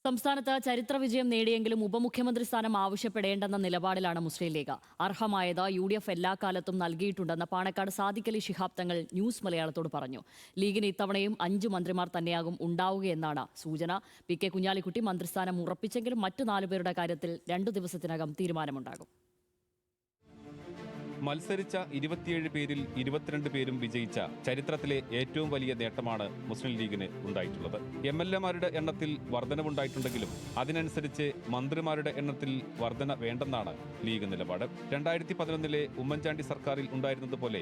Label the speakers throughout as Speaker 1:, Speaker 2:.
Speaker 1: സംസ്ഥാനത്ത് ചരിത്ര വിജയം നേടിയെങ്കിലും ഉപമുഖ്യമന്ത്രി സ്ഥാനം ആവശ്യപ്പെടേണ്ടെന്ന നിലപാടിലാണ് മുസ്ലിം ലീഗ്. അർഹമായത് UDF എല്ലാ കാലത്തും നൽകിയിട്ടുണ്ടെന്ന് പാണക്കാട് സാദിഖ് അലി ശിഹാബ് തങ്ങൾ ന്യൂസ് മലയാളത്തോട് പറഞ്ഞു. ലീഗിന് ഇത്തവണയും 5 മന്ത്രിമാർ തന്നെയാകും ഉണ്ടാവുകയെന്നാണ് സൂചന. PK കുഞ്ഞാലിക്കുട്ടി മന്ത്രിസ്ഥാനം ഉറപ്പിച്ചെങ്കിലും മറ്റു 4 പേരുടെ കാര്യത്തിൽ 2 ദിവസത്തിനകം തീരുമാനമുണ്ടാകും.
Speaker 2: മത്സരിച്ച 27 പേരിൽ 22 പേരും വിജയിച്ച ചരിത്രത്തിലെ ഏറ്റവും വലിയ നേട്ടമാണ് മുസ്ലിം ലീഗിന് ഉണ്ടായിട്ടുള്ളത്. MLA-മാരുടെ എണ്ണത്തിൽ വർധനവുണ്ടായിട്ടുണ്ടെങ്കിലും അതിനനുസരിച്ച് മന്ത്രിമാരുടെ എണ്ണത്തിൽ വർധന വേണ്ടെന്നാണ് ലീഗ് നിലപാട്. 2011-ലെ ഉമ്മൻചാണ്ടി സർക്കാരിൽ ഉണ്ടായിരുന്നതുപോലെ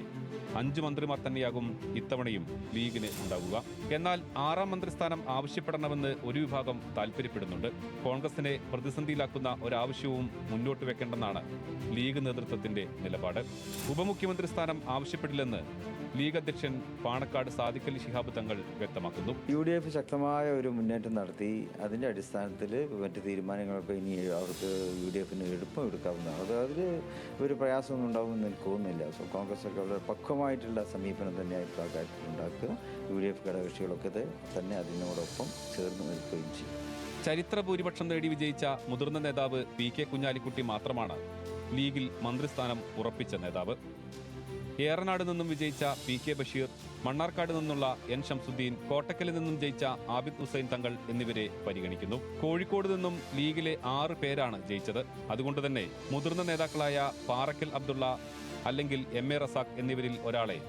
Speaker 2: 5 മന്ത്രിമാർ തന്നെയാകും ഇത്തവണയും ലീഗിന് ഉണ്ടാവുക. എന്നാൽ 6ാം മന്ത്രിസ്ഥാനം ആവശ്യപ്പെടണമെന്ന് ഒരു വിഭാഗം താൽപര്യപ്പെടുന്നുണ്ട്. കോൺഗ്രസിനെ പ്രതിസന്ധിയിലാക്കുന്ന ഒരാവശ്യവും മുന്നോട്ട് വെക്കേണ്ടെന്നാണ് ലീഗ് നേതൃത്വത്തിന്റെ നിലപാട്. ഉപമുഖ്യമന്ത്രി സ്ഥാനം ആവശ്യപ്പെടില്ലെന്ന് ലീഗ് അധ്യക്ഷൻ പാണക്കാട് സാദിഖ് അലി ശിഹാബ് തങ്ങൾ വ്യക്തമാക്കുന്നു.
Speaker 3: UDF ശക്തമായ ഒരു മുന്നേറ്റം നടത്തി. അതിൻ്റെ അടിസ്ഥാനത്തിൽ മറ്റ് തീരുമാനങ്ങളൊക്കെ ഇനി അവർക്ക് UDF-ന് എളുപ്പം എടുക്കാവുന്നതാണ്. അതിൽ ഒരു പ്രയാസമൊന്നും ഉണ്ടാകുമെന്ന് എനിക്ക് തോന്നുന്നില്ല. കോൺഗ്രസ് ഒക്കെ വളരെ പക്വമായിട്ടുള്ള സമീപനം തന്നെയായിരിക്കും ആ കാര്യത്തിൽ ഉണ്ടാക്കുക. UDF ഘടകകക്ഷികളൊക്കെ തന്നെ അതിനോടൊപ്പം ചേർന്ന് നിൽക്കുകയും ചെയ്യും.
Speaker 2: ചരിത്ര ഭൂരിപക്ഷം നേടി വിജയിച്ച മുതിർന്ന നേതാവ് PK കുഞ്ഞാലിക്കുട്ടി മാത്രമാണ് ലീഗിൽ മന്ത്രിസ്ഥാനം ഉറപ്പിച്ച നേതാവ്. ഏറനാട് നിന്നും വിജയിച്ച PK ബഷീർ, മണ്ണാർക്കാട് നിന്നുള്ള N ഷംസുദ്ദീൻ, കോട്ടക്കലിൽ നിന്നും ജയിച്ച ആബിദ് ഹുസൈൻ തങ്ങൾ എന്നിവരെ പരിഗണിക്കുന്നു. കോഴിക്കോട് നിന്നും ലീഗിലെ 6 പേരാണ് ജയിച്ചത്. അതുകൊണ്ട് തന്നെ മുതിർന്ന നേതാക്കളായ പാറക്കൽ അബ്ദുള്ള അല്ലെങ്കിൽ MA റസാഖ് എന്നിവരിൽ ഒരാളെ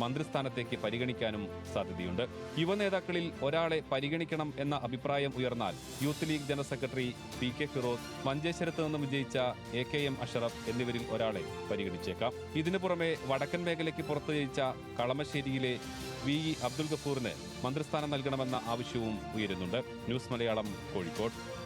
Speaker 2: മന്ത്രിസ്ഥാനത്തേക്ക് പരിഗണിക്കാനും സാധ്യതയുണ്ട്. യുവനേതാക്കളിൽ ഒരാളെ പരിഗണിക്കണം എന്ന അഭിപ്രായം ഉയർന്നാൽ youth league general secretary PK Firoz, മഞ്ചേശ്വരത്ത് നിന്നും വിജയിച്ച AKM അഷറഫ് എന്നിവരിൽ ഒരാളെ പരിഗണിച്ചേക്കാം. ഇതിനു പുറമെ വടക്കൻ മേഖലയ്ക്ക് പുറത്ത് ജയിച്ച കളമശ്ശേരിയിലെ VE അബ്ദുൽ ഗഫൂറിന് മന്ത്രിസ്ഥാനം നൽകണമെന്ന ആവശ്യവും ഉയരുന്നുണ്ട്. ന്യൂസ് മലയാളം, കോഴിക്കോട്.